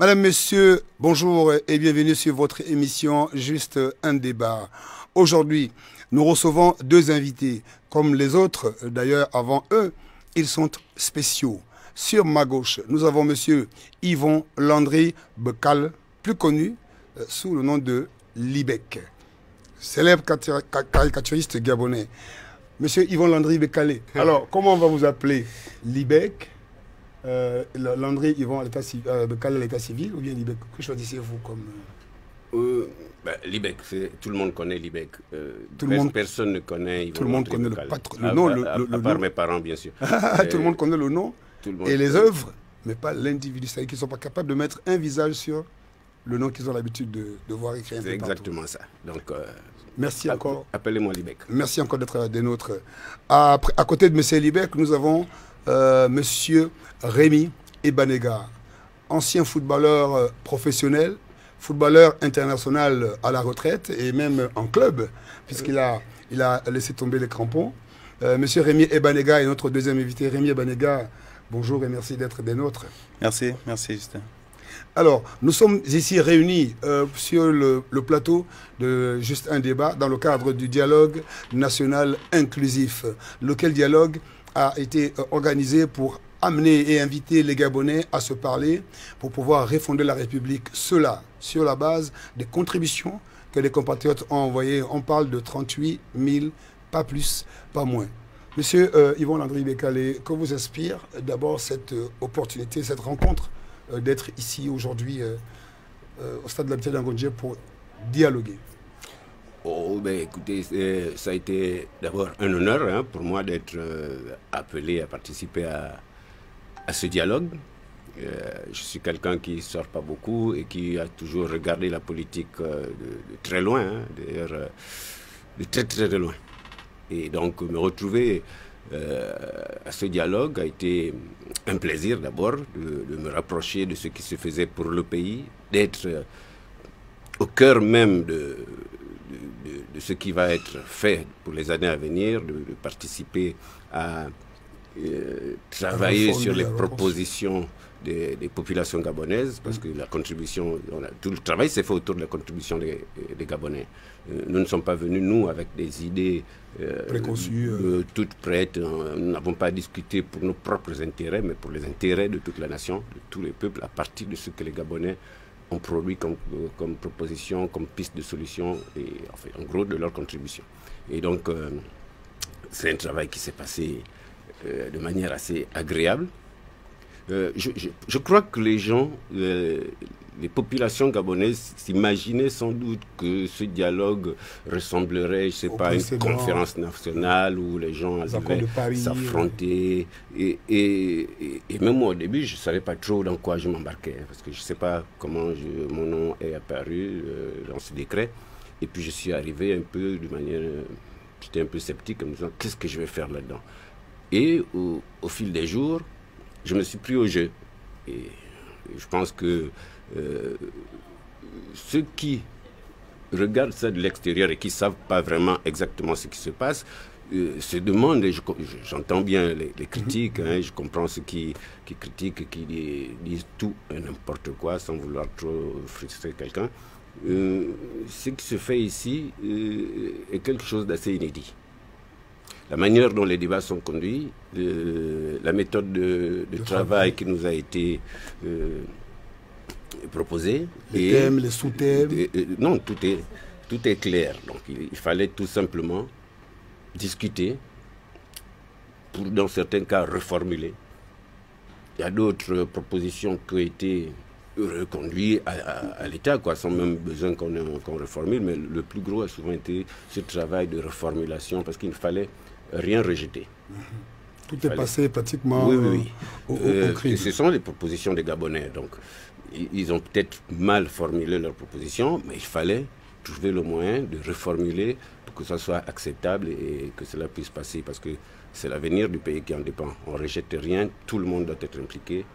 Madame, Monsieur, bonjour et bienvenue sur votre émission Juste un débat. Aujourd'hui, nous recevons deux invités. Comme les autres, d'ailleurs, avant eux, ils sont spéciaux. Sur ma gauche, nous avons Monsieur Yvon Landry Bekale, plus connu sous le nom de Libek, célèbre caricaturiste gabonais. Monsieur Yvon Landry Bekale, alors comment on va vous appeler? Libek, Landry Yvon Bekale à l'état civil, ou bien Libek? Que choisissez-vous comme... Libek, tout le monde connaît Libek. Personne ne connaît Yvon. Tout le monde connaît le nom. À part mes parents, bien sûr. Tout le monde connaît le nom et les œuvres, mais pas l'individu. C'est-à-dire qu'ils ne sont pas capables de mettre un visage sur le nom qu'ils ont l'habitude de voir écrit un peu partout. C'est exactement ça. Donc, merci encore. Appelez-moi Libek. Merci encore d'être des nôtres. À côté de M. Libek, nous avons M. Rémi Ebanega, ancien footballeur professionnel, footballeur international à la retraite et même en club, puisqu'il a laissé tomber les crampons. Monsieur Rémi Ebanega est notre deuxième invité. Rémi Ebanega, bonjour et merci d'être des nôtres. Merci Justin. Alors, nous sommes ici réunis sur le plateau de Juste un débat dans le cadre du dialogue national inclusif. Lequel dialogue a été organisé pour amener et inviter les Gabonais à se parler pour pouvoir refonder la République. Cela sur la base des contributions que les compatriotes ont envoyées. On parle de 38 000, pas plus, pas moins. Monsieur Yvon Landry Bekale, que vous inspire d'abord cette opportunité, cette rencontre d'être ici aujourd'hui au stade de l'Amitié d'Angonje pour dialoguer? Écoutez, ça a été d'abord un honneur pour moi d'être appelé à participer à ce dialogue. Je suis quelqu'un qui ne sort pas beaucoup et qui a toujours regardé la politique de très loin, d'ailleurs de très très loin. Et donc me retrouver à ce dialogue a été un plaisir d'abord de me rapprocher de ce qui se faisait pour le pays, d'être au cœur même de ce qui va être fait pour les années à venir, de participer à travailler sur les propositions des populations gabonaises, parce que la contribution, tout le travail s'est fait autour de la contribution des Gabonais. Nous ne sommes pas venus, nous, avec des idées préconçues, toutes prêtes. Nous n'avons pas discuté pour nos propres intérêts, mais pour les intérêts de toute la nation, de tous les peuples, à partir de ce que les Gabonais ont produit comme proposition, comme piste de solution, et enfin, en gros de leur contribution. Et donc, c'est un travail qui s'est passé de manière assez agréable. Je crois que les gens, les populations gabonaises s'imaginaient sans doute que ce dialogue ressemblerait, je ne sais pas, à une conférence nationale où les gens allaient s'affronter. Et même moi, au début, je ne savais pas trop dans quoi je m'embarquais, parce que je ne sais pas comment mon nom est apparu dans ce décret. Et puis je suis arrivé un peu de manière... J'étais un peu sceptique en me disant, qu'est-ce que je vais faire là-dedans? Et au fil des jours, je me suis pris au jeu. Et je pense que ceux qui regardent ça de l'extérieur et qui ne savent pas vraiment exactement ce qui se passe, se demandent, et j'entends bien les critiques, je comprends ceux qui critiquent, qui disent tout et n'importe quoi sans vouloir trop frustrer quelqu'un. Ce qui se fait ici est quelque chose d'assez inédit. La manière dont les débats sont conduits, la méthode de travail qui nous a été proposée. Les thèmes, les sous-thèmes. Non, tout est clair. Donc il fallait tout simplement discuter pour, dans certains cas, reformuler. Il y a d'autres propositions qui ont été reconduites à l'État, sans même besoin qu'on reformule, mais le plus gros a souvent été ce travail de reformulation, parce qu'il ne fallait rien rejeté. Tout est passé pratiquement au crible. Ce sont les propositions des Gabonais. Donc, ils ont peut-être mal formulé leurs propositions, mais il fallait trouver le moyen de reformuler pour que ça soit acceptable et que cela puisse passer, parce que c'est l'avenir du pays qui en dépend. On ne rejette rien, tout le monde doit être impliqué.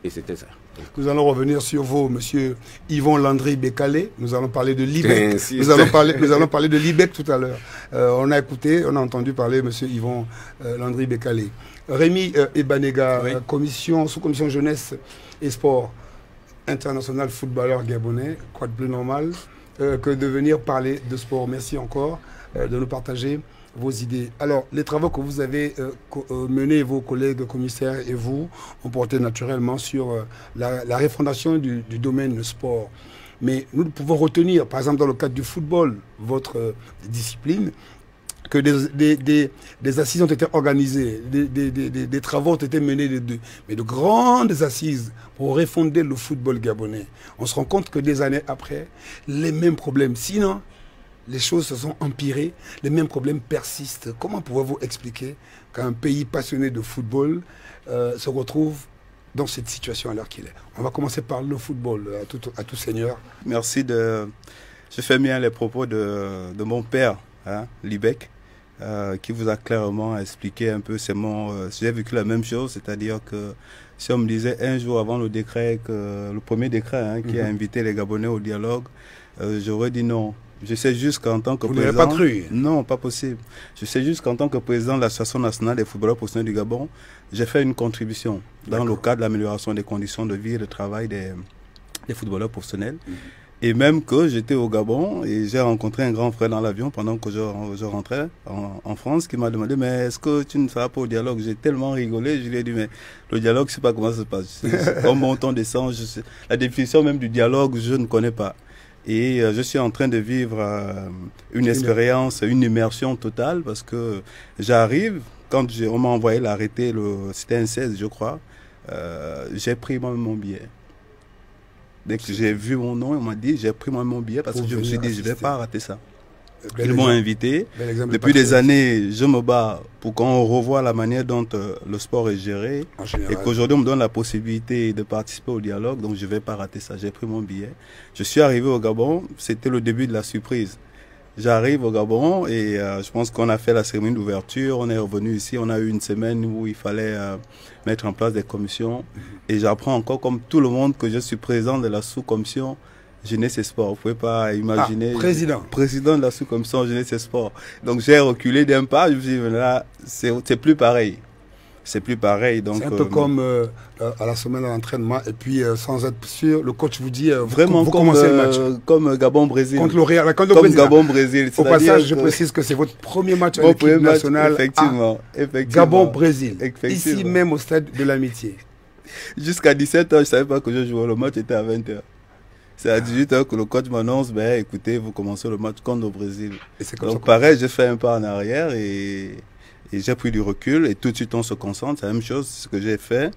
Et c'était ça. Nous allons revenir sur vous, monsieur Yvon Landry Bekale. Nous allons parler de Libek. Nous allons parler de Libek tout à l'heure. On a écouté, on a entendu parler monsieur Yvon Landry Bekale. Rémi Ebanega, sous-commission jeunesse et sport. international footballeur gabonais, quoi de plus normal que de venir parler de sport. Merci encore de nous partager vos idées. Alors, les travaux que vous avez menés, vos collègues commissaires et vous, ont porté naturellement sur la refondation du domaine sport. Mais nous pouvons retenir, par exemple dans le cadre du football, votre discipline, que des assises ont été organisées, des travaux ont été menés, mais de grandes assises pour refonder le football gabonais. On se rend compte que des années après, les mêmes problèmes. Sinon, les choses se sont empirées, les mêmes problèmes persistent. Comment pouvez-vous expliquer qu'un pays passionné de football se retrouve dans cette situation à l'heure qu'il est? On va commencer par le football, à tout seigneur. Merci de... Je fais bien les propos de mon père, hein, Libec, qui vous a clairement expliqué un peu. J'ai vécu la même chose, c'est-à-dire que si on me disait un jour avant le décret, le premier décret qui a invité les Gabonais au dialogue, j'aurais dit non. Je sais juste qu'en tant que Vous président... n'avez pas cru? Non, pas possible. Je sais juste qu'en tant que président de l'Association nationale des footballeurs professionnels du Gabon, j'ai fait une contribution dans le cadre de l'amélioration des conditions de vie et de travail des footballeurs professionnels. Et même que j'étais au Gabon et j'ai rencontré un grand frère dans l'avion pendant que je rentrais en France qui m'a demandé « Mais est-ce que tu ne seras pas au dialogue ?» J'ai tellement rigolé, je lui ai dit « Mais le dialogue, je ne sais pas comment ça se passe. Comment on descend, la définition même du dialogue, je ne connais pas. » Et je suis en train de vivre une expérience, une immersion totale parce que j'arrive, quand on m'a envoyé l'arrêté, c'était un 16 je crois, j'ai pris moi-même mon billet. Dès que j'ai vu mon nom, on m'a dit, j'ai pris moi-même mon billet parce que je me suis dit, je ne vais pas rater ça. Ils m'ont invité. Depuis des années, je me bats pour qu'on revoie la manière dont le sport est géré. Et qu'aujourd'hui, on me donne la possibilité de participer au dialogue. Donc, je ne vais pas rater ça. J'ai pris mon billet. Je suis arrivé au Gabon. C'était le début de la surprise. J'arrive au Gabon et je pense qu'on a fait la cérémonie d'ouverture. On est revenu ici. On a eu une semaine où il fallait mettre en place des commissions. Et j'apprends encore, comme tout le monde, que je suis président de la sous-commission Jeunesse et Sport. Vous ne pouvez pas imaginer. Président de la sous-commission Jeunesse et Sport. Donc j'ai reculé d'un pas. Je me suis dit, là, c'est plus pareil. C'est plus pareil. C'est un peu comme à la semaine d'entraînement. Et puis, sans être sûr, le coach vous dit, vraiment vous commencez le match. Comme Gabon-Brésil. Contre l'Oréal. Comme Gabon-Brésil. Au passage, je précise que c'est votre premier match en équipe nationale. Effectivement. Gabon-Brésil. Ici même au stade de l'Amitié. Jusqu'à 17h, je ne savais pas que je jouais. Le match était à 20h. C'est à 18h que le coach m'annonce, ben, écoutez, vous commencez le match contre le Brésil. Donc pareil, j'ai fait un pas en arrière et j'ai pris du recul et tout de suite on se concentre. C'est la même chose, c'est ce que j'ai fait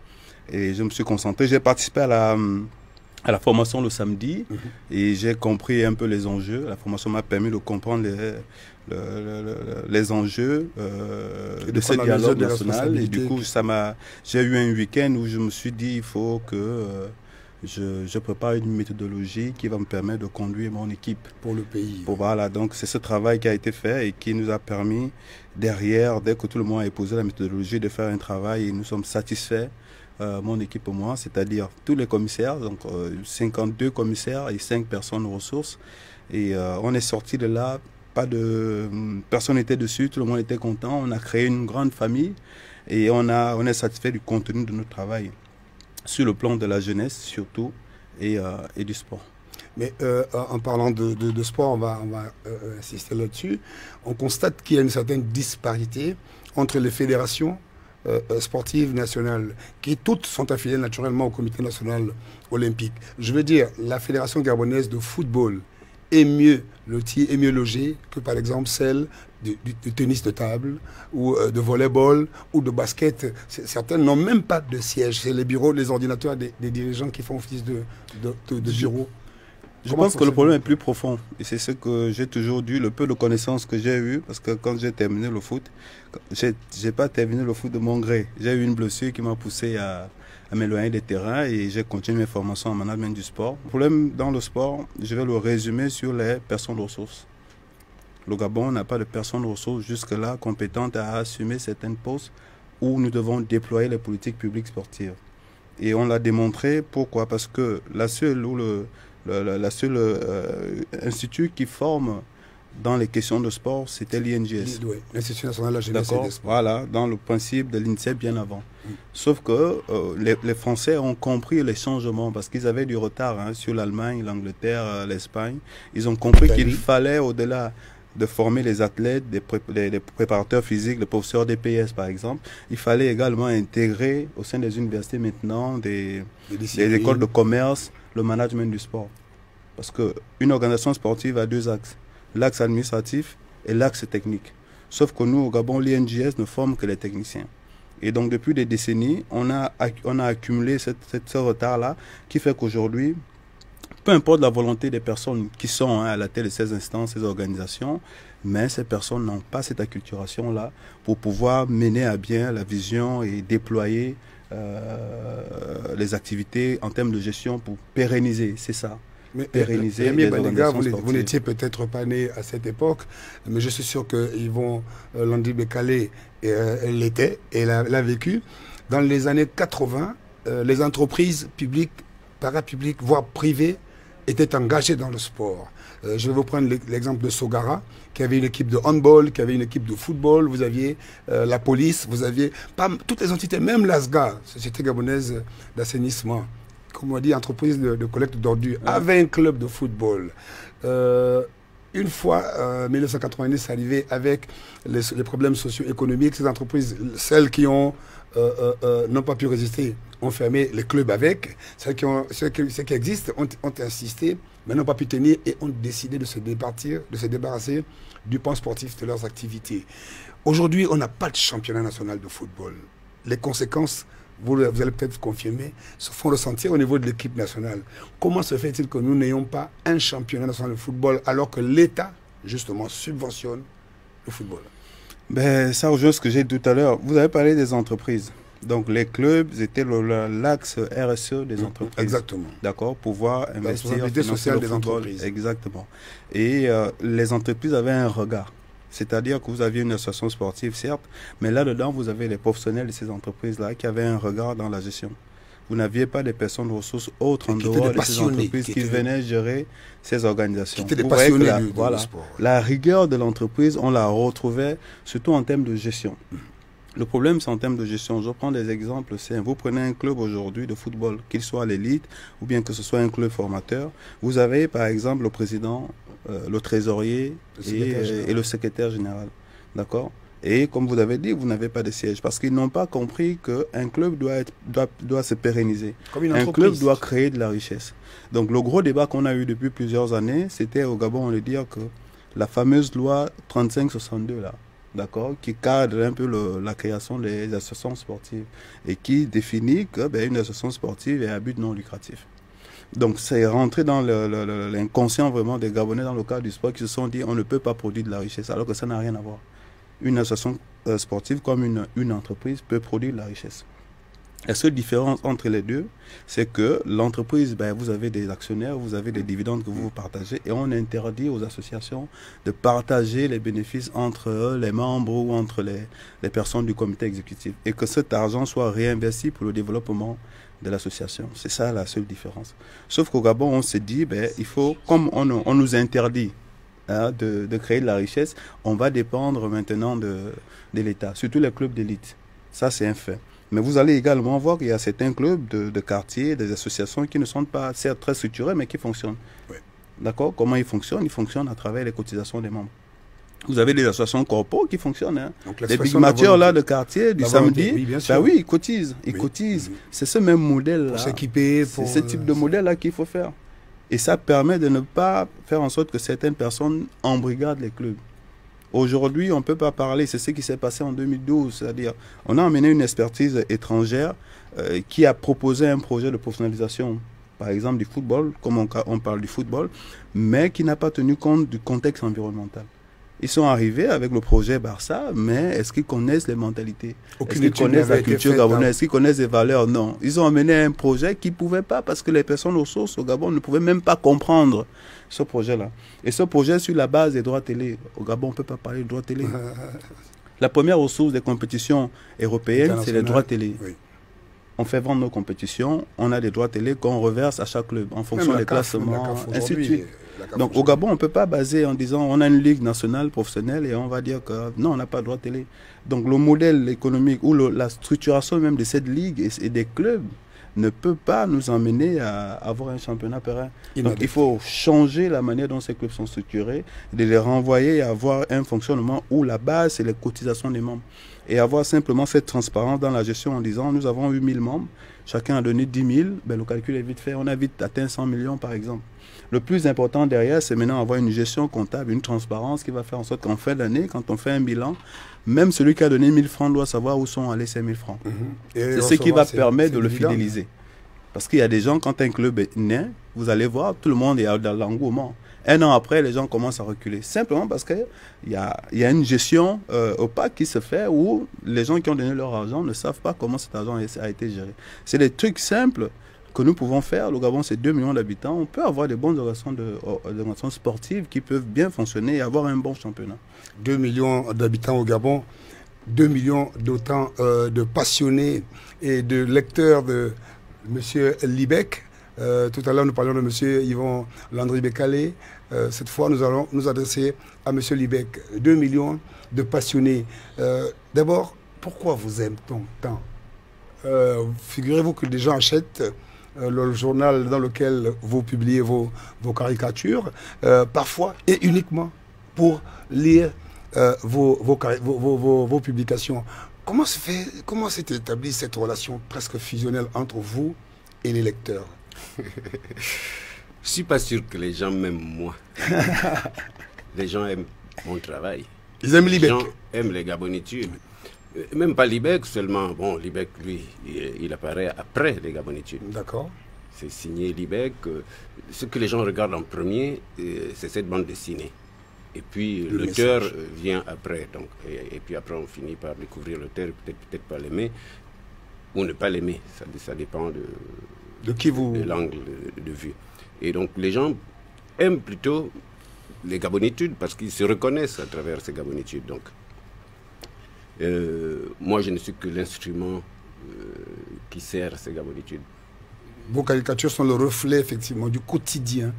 et je me suis concentré. J'ai participé à la formation le samedi et j'ai compris un peu les enjeux. La formation m'a permis de comprendre les enjeux de ce dialogue national. Et du coup, j'ai eu un week-end où je me suis dit, il faut que je prépare une méthodologie qui va me permettre de conduire mon équipe. Pour le pays. Voilà, donc c'est ce travail qui a été fait et qui nous a permis, derrière, dès que tout le monde a épousé la méthodologie, de faire un travail et nous sommes satisfaits, mon équipe et moi, c'est-à-dire tous les commissaires, donc 52 commissaires et 5 personnes ressources. Et on est sorti de là, personne n'était dessus, tout le monde était content. On a créé une grande famille et on est satisfait du contenu de notre travail. Sur le plan de la jeunesse surtout et du sport. Mais en parlant de sport, on va insister là-dessus. On constate qu'il y a une certaine disparité entre les fédérations sportives nationales, qui toutes sont affiliées naturellement au Comité national olympique. Je veux dire, la Fédération gabonaise de football est mieux logée que par exemple celle du tennis de table ou de volleyball ou de basket. Certaines n'ont même pas de siège. C'est les bureaux, les ordinateurs des dirigeants qui font office de bureau. Je pense que le problème est plus profond. Et c'est ce que j'ai toujours dit, le peu de connaissances que j'ai eues, parce que quand j'ai terminé le foot, j'ai pas terminé le foot de mon gré. J'ai eu une blessure qui m'a poussé à m'éloigner des terrains et j'ai continué mes formations en management du sport. Le problème dans le sport, je vais le résumer sur les personnes ressources. Le Gabon n'a pas de personnes ressources jusque-là compétentes à assumer certaines postes où nous devons déployer les politiques publiques sportives. Et on l'a démontré. Pourquoi? Parce que la seule institut qui forme dans les questions de sport, c'était l'INJS. Oui, l'Institut national de la jeunesse et des sports. Voilà, dans le principe de l'INSEP bien avant. Sauf que les Français ont compris les changements parce qu'ils avaient du retard sur l'Allemagne, l'Angleterre, l'Espagne. Ils ont compris qu'il fallait, au-delà de former les athlètes, des préparateurs physiques, les professeurs d'EPS par exemple, il fallait également intégrer au sein des universités maintenant des écoles de commerce, le management du sport. Parce qu'une organisation sportive a deux axes, l'axe administratif et l'axe technique. Sauf que nous, au Gabon, l'INJS ne forme que les techniciens. Et donc depuis des décennies, on a accumulé ce retard-là qui fait qu'aujourd'hui, peu importe la volonté des personnes qui sont à la tête de ces instances, ces organisations, mais ces personnes n'ont pas cette acculturation-là pour pouvoir mener à bien la vision et déployer les activités en termes de gestion pour pérenniser, c'est ça. Mais pérenniser Rémi les Baniga, organisations vous n'étiez peut-être pas né à cette époque, mais je suis sûr que Yvon Landi Bekale l'était et l'a vécu. Dans les années 80, les entreprises publiques, parapubliques, voire privées, étaient engagées dans le sport. Je vais vous prendre l'exemple de Sogara, qui avait une équipe de handball, qui avait une équipe de football, vous aviez la police, vous aviez toutes les entités, même l'ASGA, Société gabonaise d'assainissement, comme on dit, entreprise de collecte d'ordures, avait un club de football. Une fois, 1990 arrivé avec les problèmes socio-économiques, ces entreprises, celles qui n'ont pas pu résister, ont fermé les clubs avec. Ceux qui existent ont insisté, mais n'ont pas pu tenir et ont décidé de se débarrasser du pan sportif de leurs activités. Aujourd'hui, on n'a pas de championnat national de football. Les conséquences, vous allez peut-être confirmer, se font ressentir au niveau de l'équipe nationale. Comment se fait-il que nous n'ayons pas un championnat national de football alors que l'État, justement, subventionne le football? Ben, ça rejoint ce que j'ai dit tout à l'heure. Vous avez parlé des entreprises. Donc les clubs étaient l'axe RSE des entreprises. Exactement. D'accord, pouvoir investir. La responsabilité sociale des entreprises. Exactement. Et les entreprises avaient un regard. C'est-à-dire que vous aviez une association sportive, certes, mais là-dedans, vous avez les professionnels de ces entreprises-là qui avaient un regard dans la gestion. Vous n'aviez pas des personnes de ressources autres en dehors de ces entreprises qui venaient gérer ces organisations. Qui étaient des passionnés du sport. La rigueur de l'entreprise, on la retrouvait surtout en termes de gestion. Le problème, c'est en termes de gestion. Je prends des exemples simples. Vous prenez un club aujourd'hui de football, qu'il soit à l'élite ou bien que ce soit un club formateur. Vous avez, par exemple, le président, le trésorier et le secrétaire général. D'accord? Et comme vous avez dit, vous n'avez pas de siège parce qu'ils n'ont pas compris qu'un club doit se pérenniser. Un club doit créer de la richesse. Donc le gros débat qu'on a eu depuis plusieurs années, c'était au Gabon de dire que la fameuse loi 3562 là, d'accord, qui cadre un peu la création des associations sportives et qui définit que une association sportive est à but non lucratif. Donc c'est rentré dans l'inconscient vraiment des Gabonais dans le cadre du sport qui se sont dit on ne peut pas produire de la richesse alors que ça n'a rien à voir. Une association sportive comme une entreprise peut produire de la richesse. La seule différence entre les deux, c'est que l'entreprise, vous avez des actionnaires, vous avez des dividendes que vous partagez et on interdit aux associations de partager les bénéfices entre les membres ou entre les personnes du comité exécutif et que cet argent soit réinvesti pour le développement de l'association. C'est ça la seule différence. Sauf qu'au Gabon, on s'est dit, il faut, comme on nous interdit de créer de la richesse, on va dépendre maintenant de l'État, surtout les clubs d'élite. Ça, c'est un fait. Mais vous allez également voir qu'il y a certains clubs de quartier, des associations qui ne sont pas certes très structurés, mais qui fonctionnent. Oui. D'accord? Comment ils fonctionnent? Ils fonctionnent à travers les cotisations des membres. Vous avez des associations corpo qui fonctionnent. Les big matchs là de quartier du samedi, oui, ils cotisent. Ils cotisent. C'est ce même modèle-là. Pour s'équiper. C'est ce type de modèle-là qu'il faut faire. Et ça permet de ne pas faire en sorte que certaines personnes embrigadent les clubs. Aujourd'hui, on ne peut pas parler, c'est ce qui s'est passé en 2012, c'est-à-dire on a emmené une expertise étrangère qui a proposé un projet de professionnalisation, par exemple du football, comme on parle du football, mais qui n'a pas tenu compte du contexte environnemental. Ils sont arrivés avec le projet Barça, mais est-ce qu'ils connaissent les mentalités? Est-ce qu'ils connaissent la culture gabonaise? Est-ce qu'ils connaissent les valeurs? Non. Ils ont amené un projet qu'ils ne pouvaient pas, parce que les personnes aux sources au Gabon ne pouvaient même pas comprendre ce projet-là. Et ce projet sur la base des droits télé. Au Gabon, on ne peut pas parler de droits télé. La première ressource des compétitions européennes, c'est les droits télé. Oui. on fait vendre nos compétitions, on a des droits télé qu'on reverse à chaque club en fonction des classements, ainsi de suite. Donc au Gabon, on ne peut pas baser en disant on a une ligue nationale professionnelle et on va dire que non, on n'a pas de droit télé. Donc le modèle économique ou la structuration même de cette ligue et des clubs ne peut pas nous emmener à avoir un championnat périn. Donc il faut changer la manière dont ces clubs sont structurés, de les renvoyer à avoir un fonctionnement où la base, c'est les cotisations des membres. Et avoir simplement cette transparence dans la gestion en disant nous avons 8000 membres, chacun a donné 10 000, ben, le calcul est vite fait, on a vite atteint 100 millions par exemple. Le plus important derrière, c'est maintenant avoir une gestion comptable, une transparence qui va faire en sorte qu'en fin d'année, quand on fait un bilan, même celui qui a donné 1000 francs doit savoir où sont allés ces 1000 francs. C'est ce qui va permettre de le fidéliser. Parce qu'il y a des gens, quand un club est né, vous allez voir, tout le monde est dans l'engouement. Un an après, les gens commencent à reculer. Simplement parce qu'il y a une gestion opaque qui se fait où les gens qui ont donné leur argent ne savent pas comment cet argent a été géré. C'est des trucs simples que nous pouvons faire. Le Gabon, c'est 2 millions d'habitants. On peut avoir des bonnes organisations sportives qui peuvent bien fonctionner et avoir un bon championnat. 2 millions d'habitants au Gabon, 2 millions d'autant de passionnés et de lecteurs de M. Libek. Tout à l'heure, nous parlions de M. Yvon Landry-Bécalé. Cette fois, nous allons nous adresser à M. Libek. 2 millions de passionnés. D'abord, pourquoi vous aime-t-on tant? Figurez-vous que des gens achètent le journal dans lequel vous publiez vos caricatures, parfois et uniquement pour lire vos publications. Comment s'est établie cette relation presque fusionnelle entre vous et les lecteurs? Je ne suis pas sûr que les gens m'aiment moi. Les gens aiment mon travail. Ils aiment Libek. Les gens aiment les Gabonitudes. Même pas Libek seulement. Bon, Libek, lui, il apparaît après les Gabonitudes. D'accord. C'est signé Libek. Ce que les gens regardent en premier, c'est cette bande dessinée. Et puis l'auteur vient après. Donc, et puis après, on finit par découvrir l'auteur et peut-être pas l'aimer. Ou ne pas l'aimer. Ça dépend de qui vous... de l'angle de vue. Et donc, les gens aiment plutôt les Gabonitudes parce qu'ils se reconnaissent à travers ces Gabonitudes. Donc, moi, je ne suis que l'instrument qui sert ces Gabonitudes. Vos caricatures sont le reflet, effectivement, du quotidien.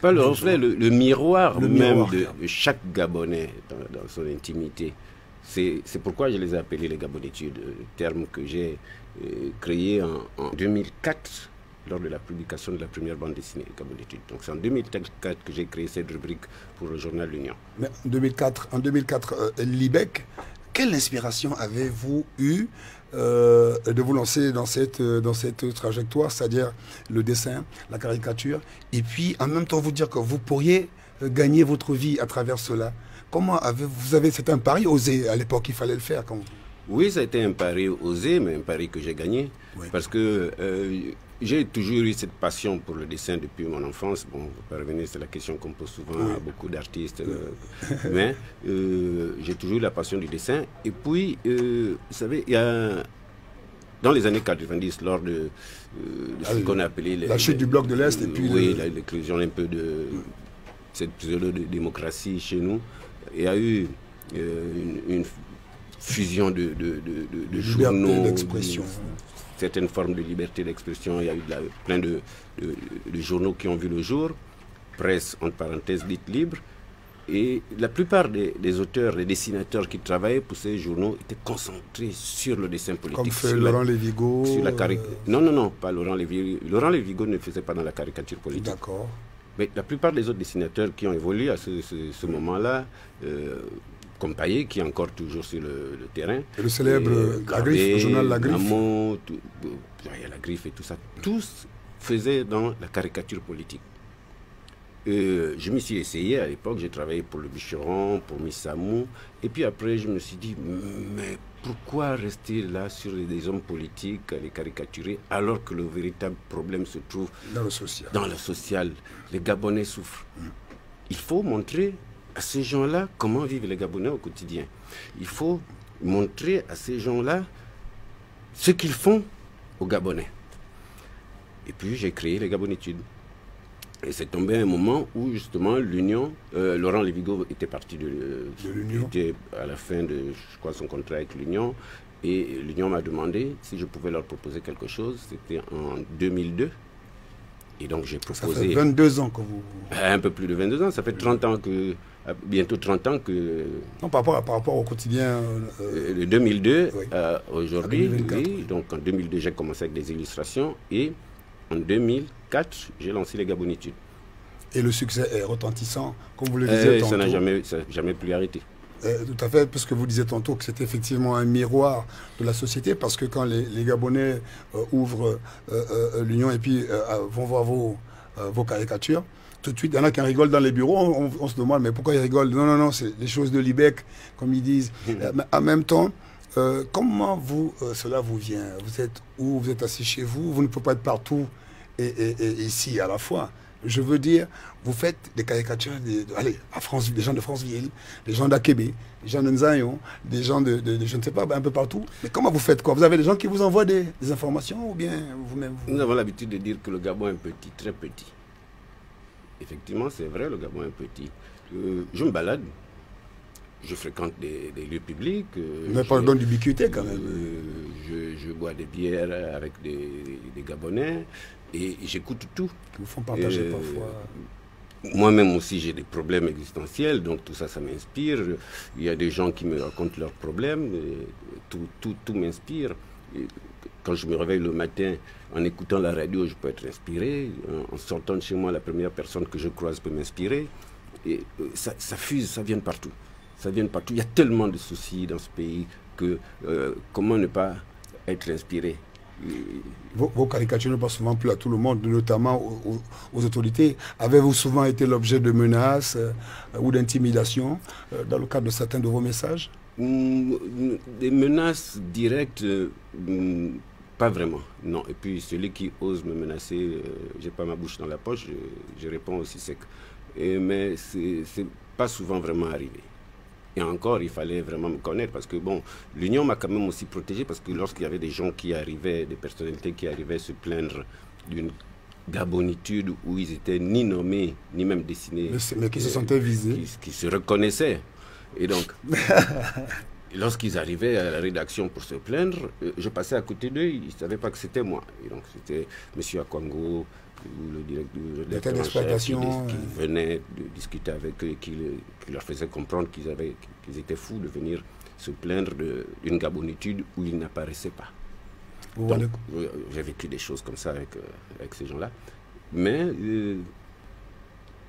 Pas le reflet, le miroir même de chaque Gabonais dans son intimité. C'est pourquoi je les ai appelés les Gabonitudes, terme que j'ai créé en 2004 lors de la publication de la première bande dessinée Gabonitudes. Donc c'est en 2004 que j'ai créé cette rubrique pour le journal L'Union. Mais en 2004, Libek, quelle inspiration avez-vous eue de vous lancer dans cette trajectoire, c'est-à-dire le dessin, la caricature, et puis en même temps vous dire que vous pourriez gagner votre vie à travers cela? Comment c'est un pari osé à l'époque, il fallait le faire quand... Oui, ça a été un pari osé, mais un pari que j'ai gagné. Oui. Parce que j'ai toujours eu cette passion pour le dessin depuis mon enfance. Bon, vous pouvez revenir, c'est la question qu'on pose souvent à beaucoup d'artistes. Mais j'ai toujours eu la passion du dessin. Et puis, vous savez, il y a... Dans les années 90, lors de ce qu'on a appelé... La chute du bloc de l'Est et puis... Oui, l'éclosion un peu de cette pseudo-démocratie chez nous. Il y a eu une fusion de journaux, d'expression, certaines formes de liberté d'expression. Il y a eu plein de journaux qui ont vu le jour, presse entre parenthèses dite libre, et la plupart des auteurs, des dessinateurs qui travaillaient pour ces journaux étaient concentrés sur le dessin politique. Comme fait Laurent Lévigo. Non, pas Laurent Lévigo. Laurent Lévigo ne faisait pas dans la caricature politique. D'accord. Mais la plupart des autres dessinateurs qui ont évolué à ce moment-là, comme Payet, qui est encore toujours sur le terrain. Et le célèbre La Griffe, le journal La Griffe. Namon, il y a La Griffe et tout ça. Tous faisaient dans la caricature politique. Je m'y suis essayé à l'époque, j'ai travaillé pour Le Bûcheron, pour Missamou. Et puis après, je me suis dit, mais pourquoi rester là sur des hommes politiques, à les caricaturer, alors que le véritable problème se trouve dans le social. Dans le social. Les Gabonais souffrent. Il faut montrer à ces gens-là comment vivent les Gabonais au quotidien. Il faut montrer à ces gens-là ce qu'ils font aux Gabonais. Et puis j'ai créé les Gabonitudes. Et c'est tombé un moment où justement l'Union, Laurent Lévigo était parti de l'Union, était à la fin de, je crois, son contrat avec l'Union, et l'Union m'a demandé si je pouvais leur proposer quelque chose. C'était en 2002. Et donc j'ai proposé... Ça fait 22 ans que vous... Un peu plus de 22 ans, ça fait 30 ans que... Bientôt 30 ans que... Non, par rapport au quotidien... de 2002 oui. Aujourd'hui, oui. Donc en 2002, j'ai commencé avec des illustrations et en 2004, j'ai lancé les Gabonitudes. Et le succès est retentissant, comme vous le disiez tantôt. Ça n'a jamais plus arrêté. Tout à fait, parce que vous disiez tantôt que c'est effectivement un miroir de la société, parce que quand les Gabonais ouvrent l'Union et puis vont voir vos caricatures, tout de suite, il y en a qui rigolent dans les bureaux, on se demande, mais pourquoi ils rigolent? Non, non, non, c'est des choses de Libec, comme ils disent. Mais en même temps, comment cela vous vient? Vous êtes où? Vous êtes assis chez vous? Vous ne pouvez pas être partout et ici à la fois. Je veux dire, vous faites des caricatures des gens de Franceville, des gens d'Akébé, des gens de Nzayon, des gens de je ne sais pas, un peu partout. Mais comment vous faites quoi? Vous avez des gens qui vous envoient des informations ou bien vous-même Nous avons l'habitude de dire que le Gabon est petit, très petit. Effectivement, c'est vrai, le Gabon est petit. Je me balade, je fréquente des lieux publics. Mais pas dans d'ubiquité quand même. Je bois des bières avec des Gabonais et j'écoute tout. Qui vous font partager parfois. Moi-même aussi, j'ai des problèmes existentiels, donc tout ça, ça m'inspire. Il y a des gens qui me racontent leurs problèmes, tout m'inspire. Quand je me réveille le matin, en écoutant la radio, je peux être inspiré. En sortant de chez moi, la première personne que je croise peut m'inspirer. Et ça fuse, ça vient de partout. Ça vient de partout. Il y a tellement de soucis dans ce pays que comment ne pas être inspiré? Vos caricatures ne passent souvent plus à tout le monde, notamment aux autorités. Avez-vous souvent été l'objet de menaces ou d'intimidation dans le cadre de certains de vos messages? Des menaces directes, pas vraiment, non. Et puis celui qui ose me menacer, j'ai pas ma bouche dans la poche, je réponds aussi sec. Mais c'est pas souvent vraiment arrivé. Et encore, il fallait vraiment me connaître parce que, bon, l'Union m'a quand même aussi protégé parce que lorsqu'il y avait des gens qui arrivaient, des personnalités qui arrivaient se plaindre d'une gabonitude où ils étaient ni nommés, ni même dessinés. Mais qui se sentaient visés. Qui se reconnaissaient. Et donc, lorsqu'ils arrivaient à la rédaction pour se plaindre, je passais à côté d'eux, ils ne savaient pas que c'était moi. Et donc, c'était M. Akwango, le directeur d'exploitation qui venait de discuter avec eux et qui leur faisait comprendre qu'ils étaient fous de venir se plaindre d'une gabonitude où ils n'apparaissaient pas. J'ai vécu des choses comme ça avec ces gens-là. Mais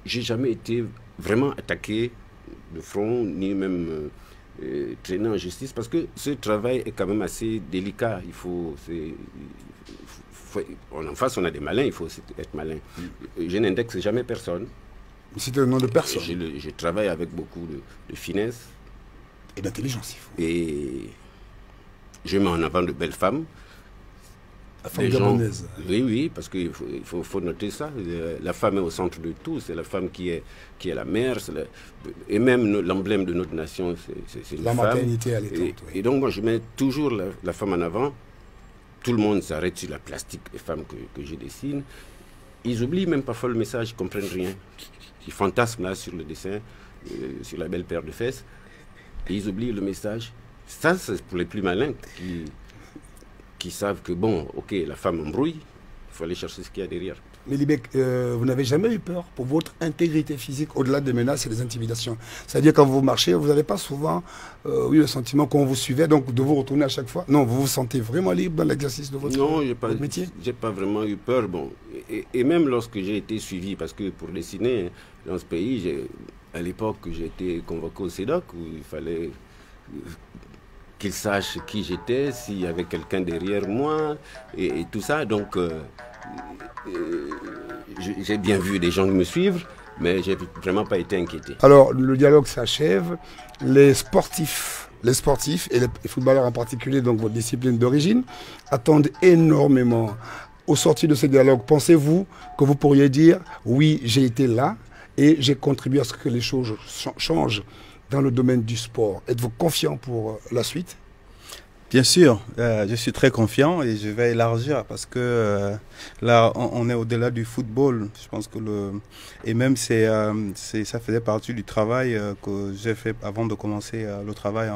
j'ai jamais été vraiment attaqué de front, ni même traîné en justice, parce que ce travail est quand même assez délicat. En face, on a des malins, il faut aussi être malin. Je n'indexe jamais personne. C'est le nom de personne. Je travaille avec beaucoup de finesse. Et d'intelligence, il faut. Et je mets en avant de belles femmes. La femme gabonaise. Oui, oui, parce qu'il faut noter ça. La femme est au centre de tout. C'est la femme qui est la mère. Et même l'emblème de notre nation, c'est une femme. La maternité allaitante, oui. Et donc, moi, je mets toujours la femme en avant. Tout le monde s'arrête sur la plastique des femmes que je dessine. Ils oublient même parfois le message, ils ne comprennent rien. Ils fantasment là sur le dessin, sur la belle paire de fesses. Et ils oublient le message. Ça, c'est pour les plus malins qui savent que, bon, ok, la femme embrouille, il faut aller chercher ce qu'il y a derrière. Mais Libec, vous n'avez jamais eu peur pour votre intégrité physique, au-delà des menaces et des intimidations? C'est-à-dire, quand vous marchez, vous n'avez pas souvent eu le sentiment qu'on vous suivait, donc de vous retourner à chaque fois? Non, vous vous sentez vraiment libre dans l'exercice de votre métier? Non, j'ai pas vraiment eu peur. Bon, et même lorsque j'ai été suivi, parce que pour dessiner dans ce pays, à l'époque, j'ai été convoqué au CEDOC, où il fallait qu'ils sachent qui j'étais, s'il y avait quelqu'un derrière moi, et tout ça. Donc, j'ai bien vu des gens me suivre, mais je n'ai vraiment pas été inquiété. Alors, le dialogue s'achève. Les sportifs et les footballeurs en particulier, donc votre discipline d'origine, attendent énormément. Au sortir de ce dialogue, pensez-vous que vous pourriez dire « Oui, j'ai été là et j'ai contribué à ce que les choses changent dans le domaine du sport ». Êtes-vous confiant pour la suite? Bien sûr, je suis très confiant et je vais élargir parce que là, on est au-delà du football. Je pense que et même ça faisait partie du travail que j'ai fait avant de commencer le travail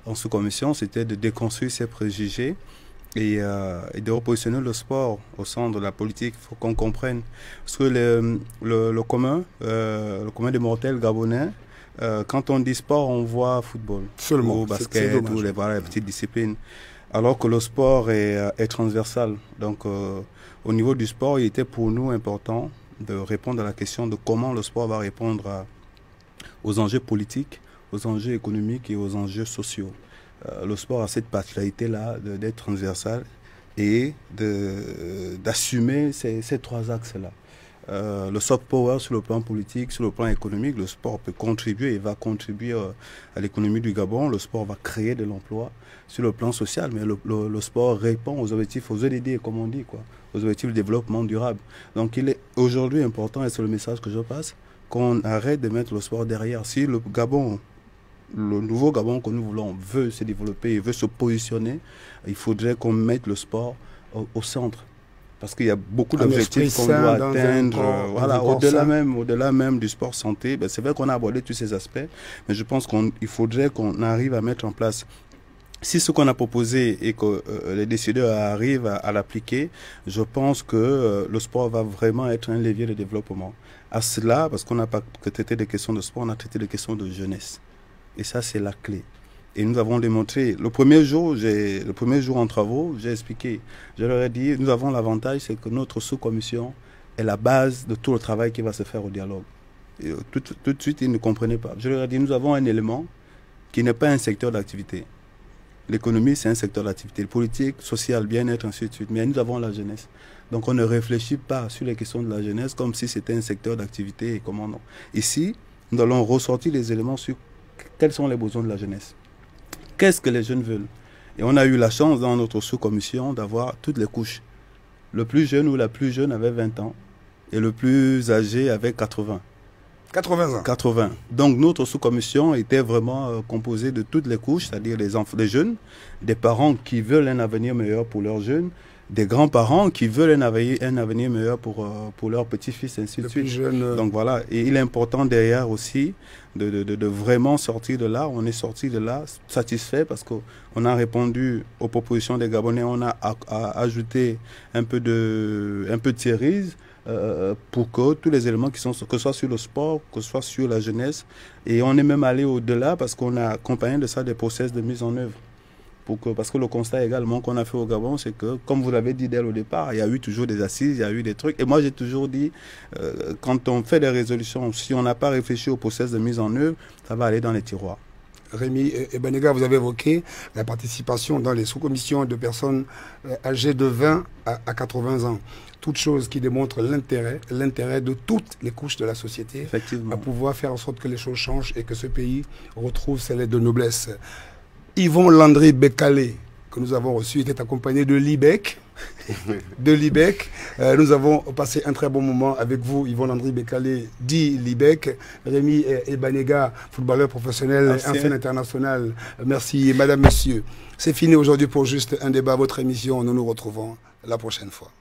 en sous-commission, c'était de déconstruire ces préjugés et de repositionner le sport au centre de la politique. Il faut qu'on comprenne parce que le commun des mortels gabonais. Quand on dit sport, on voit football, seulement, ou basket, ou les petites disciplines. Alors que le sport est transversal. Donc, au niveau du sport, il était pour nous important de répondre à la question de comment le sport va répondre aux enjeux politiques, aux enjeux économiques et aux enjeux sociaux. Le sport a cette particularité-là d'être transversal et d'assumer ces trois axes-là. Le soft power sur le plan politique, sur le plan économique, le sport peut contribuer et va contribuer à l'économie du Gabon. Le sport va créer de l'emploi sur le plan social, mais le sport répond aux objectifs, aux ODD, comme on dit, quoi, aux objectifs de développement durable. Donc il est aujourd'hui important, et c'est le message que je passe, qu'on arrête de mettre le sport derrière. Si le Gabon, le nouveau Gabon que nous voulons, veut se développer et veut se positionner, il faudrait qu'on mette le sport au centre. Parce qu'il y a beaucoup d'objectifs qu'on doit atteindre, voilà, au-delà même du sport santé. Ben, c'est vrai qu'on a abordé tous ces aspects, mais je pense qu'il faudrait qu'on arrive à mettre en place. Si ce qu'on a proposé et que les décideurs arrivent à l'appliquer, je pense que le sport va vraiment être un levier de développement. À cela, parce qu'on n'a pas traité des questions de sport, on a traité des questions de jeunesse. Et ça, c'est la clé. Et nous avons démontré, le premier jour en travaux, j'ai expliqué, je leur ai dit, nous avons l'avantage, c'est que notre sous-commission est la base de tout le travail qui va se faire au dialogue. Et tout de suite, ils ne comprenaient pas. Je leur ai dit, nous avons un élément qui n'est pas un secteur d'activité. L'économie, c'est un secteur d'activité. Le politique, social, bien-être, ainsi de suite. Mais nous avons la jeunesse. Donc on ne réfléchit pas sur les questions de la jeunesse comme si c'était un secteur d'activité et comment non. Ici, nous allons ressortir les éléments sur quels sont les besoins de la jeunesse. Qu'est-ce que les jeunes veulent? Et on a eu la chance dans notre sous-commission d'avoir toutes les couches. Le plus jeune ou la plus jeune avait 20 ans et le plus âgé avait 80. 80 ans. 80. Donc notre sous-commission était vraiment composée de toutes les couches, c'est-à-dire les jeunes, des parents qui veulent un avenir meilleur pour leurs jeunes, des grands-parents qui veulent un avenir meilleur pour leurs petits-fils, ainsi de suite. Donc voilà, et il est important derrière aussi de vraiment sortir de là. On est sorti de là satisfait parce qu'on a répondu aux propositions des Gabonais, on a ajouté un peu de cerise pour que tous les éléments qui sont, que ce soit sur le sport, que ce soit sur la jeunesse, et on est même allé au-delà parce qu'on a accompagné de ça des process de mise en œuvre. Parce que le constat également qu'on a fait au Gabon, c'est que, comme vous l'avez dit dès le départ, il y a eu toujours des assises, il y a eu des trucs. Et moi, j'ai toujours dit, quand on fait des résolutions, si on n'a pas réfléchi au process de mise en œuvre, ça va aller dans les tiroirs. Rémi Ebanega, vous avez évoqué la participation dans les sous-commissions de personnes âgées de 20 à 80 ans. Toute chose qui démontre l'intérêt de toutes les couches de la société à pouvoir faire en sorte que les choses changent et que ce pays retrouve ses lettres de noblesse. Yvon Landry Bécalé, que nous avons reçu, était accompagné de l'IBEC. Nous avons passé un très bon moment avec vous, Yvon Landry Bécalé, dit l'IBEC. Rémi Ebanega, footballeur professionnel, ancien international. Merci, madame, monsieur. C'est fini aujourd'hui pour Juste un débat, votre émission. Nous nous retrouvons la prochaine fois.